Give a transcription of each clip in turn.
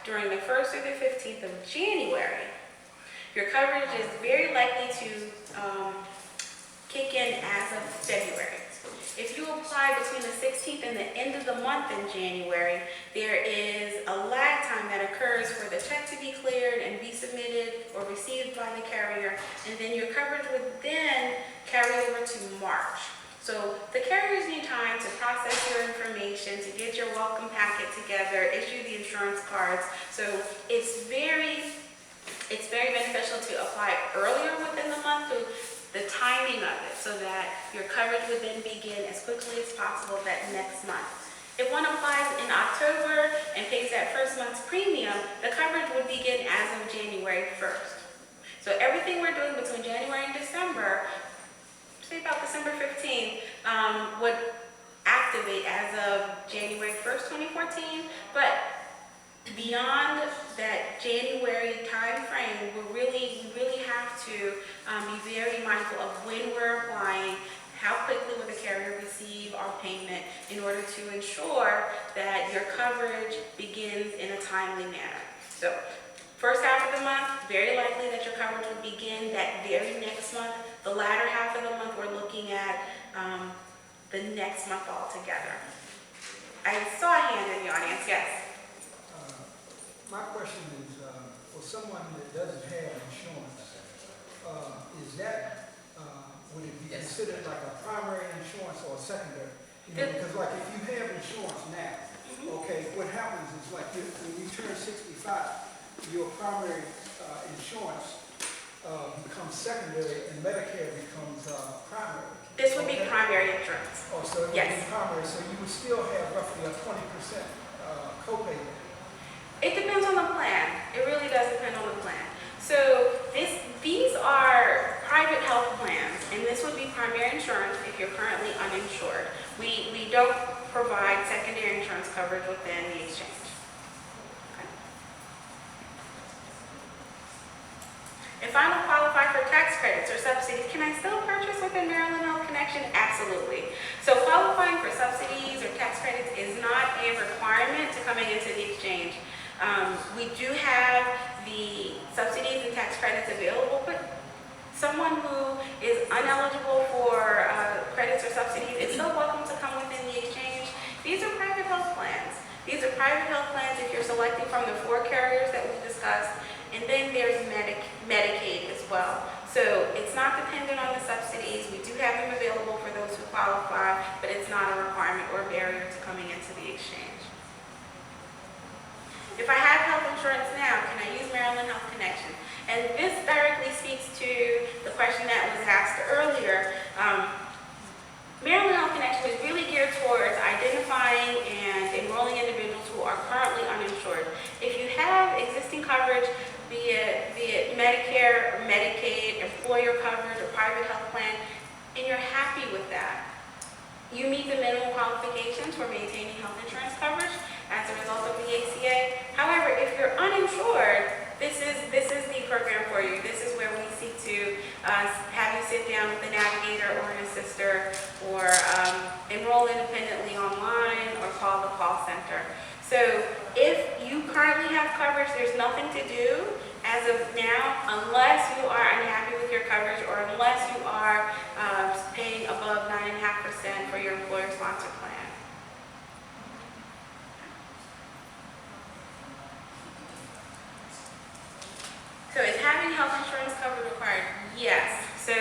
during the 1st through the 15th of January, your coverage is very likely to kick in as of February. If you apply between the 16th and the end of the month in January, there is a lag time that occurs for the check to be cleared and be submitted or received by the carrier, and then your coverage would then carry over to March. So the carriers need time to process your information, to get your welcome packet together, issue the insurance cards. So it's very beneficial to apply earlier within the month, to the timing of it, so that your coverage would then begin as quickly as possible that next month. If one applies in October and pays that first month's premium, the coverage would begin as of January 1st. So everything we're doing between January and December, say about December 15th, would activate as of January 1st, 2014, but beyond that January time frame, we really have to be very mindful of when we're applying, how quickly will the carrier receive our payment, in order to ensure that your coverage begins in a timely manner. So first half of the month, very likely that your coverage would begin that very next month. The latter half of the month, we're looking at the next month altogether. I saw a hand in the audience, yes. My question is, for someone that doesn't have insurance, is that, would it be considered like a primary insurance or a secondary? You know, because like if you have insurance now, okay, what happens is like when you turn 65, your primary insurance becomes secondary and Medicare becomes primary. This would be primary insurance. Oh, so it would be primary, so you would still have roughly a 20% copay. It depends on the plan. It really does depend on the plan. So these are private health plans, and this would be primary insurance if you're currently uninsured. We don't provide secondary insurance coverage within the exchange. Okay. If I don't qualify for tax credits or subsidies, can I still purchase within Maryland Health Connection? Absolutely. So qualifying for subsidies or tax credits is not a requirement to coming into the exchange. We do have the subsidies and tax credits available, but someone who is ineligible for credits or subsidies is still welcome to come within the exchange. These are private health plans. These are private health plans if you're selecting from the 4 carriers that we've discussed, and then there's Medicaid as well. So it's not dependent on the subsidies. We do have them available for those who qualify, but it's not a requirement or barrier to coming into the exchange. If I have health insurance now, can I use Maryland Health Connection? And this directly speaks to the question that was asked earlier. Maryland Health Connection is really geared towards identifying and enrolling individuals who are currently uninsured. If you have existing coverage, be it Medicare or Medicaid, employer coverage or private health plan, and you're happy with that, you meet the minimum qualifications for maintaining health insurance coverage as a result of the ACA. However, if you're uninsured, this is the program for you. This is where we seek to have you sit down with a navigator or an assister, or enroll independently online, or call the call center. So if you currently have coverage, there's nothing to do as of now, unless you are unhappy with your coverage, or unless you are paying above 9.5% for your employer-sponsored plan. So is having health insurance coverage required? Yes. So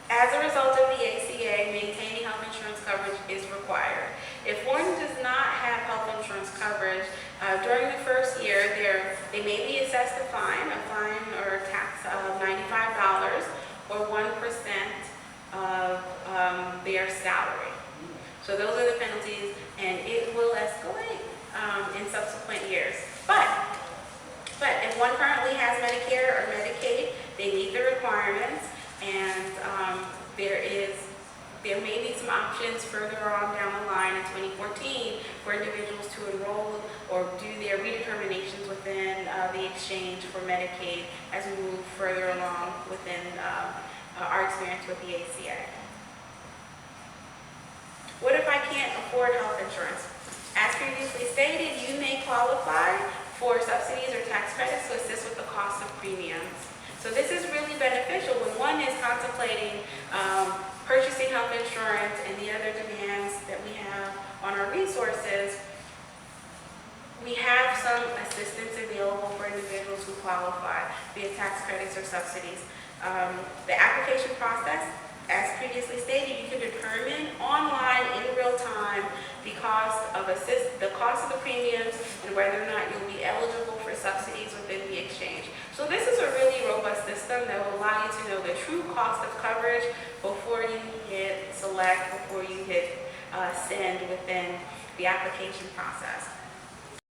as a result of the ACA, maintaining health insurance coverage is required. If one does not have health insurance coverage, during the first year, they may be assessed a fine or a tax of $95 or 1% of their salary. So those are the penalties, and it will escalate in subsequent years. But if one currently has Medicare or Medicaid, they meet the requirements, and there may be some options further on down the line in 2014 for individuals to enroll or do their redeterminations within the exchange for Medicaid as we move further along within our experience with the ACA. What if I can't afford health insurance? As previously stated, you may qualify for subsidies or tax credits to assist with the cost of premiums. So this is really beneficial when one is contemplating purchasing health insurance and the other demands that we have on our resources. We have some assistance available for individuals who qualify via tax credits or subsidies. The application process, as previously stated, you can determine online in real time the cost of the premiums and whether or not you'll be eligible for subsidies within the exchange. So this is a really robust system that will allow you to know the true cost of coverage before you hit select, before you hit send within the application process.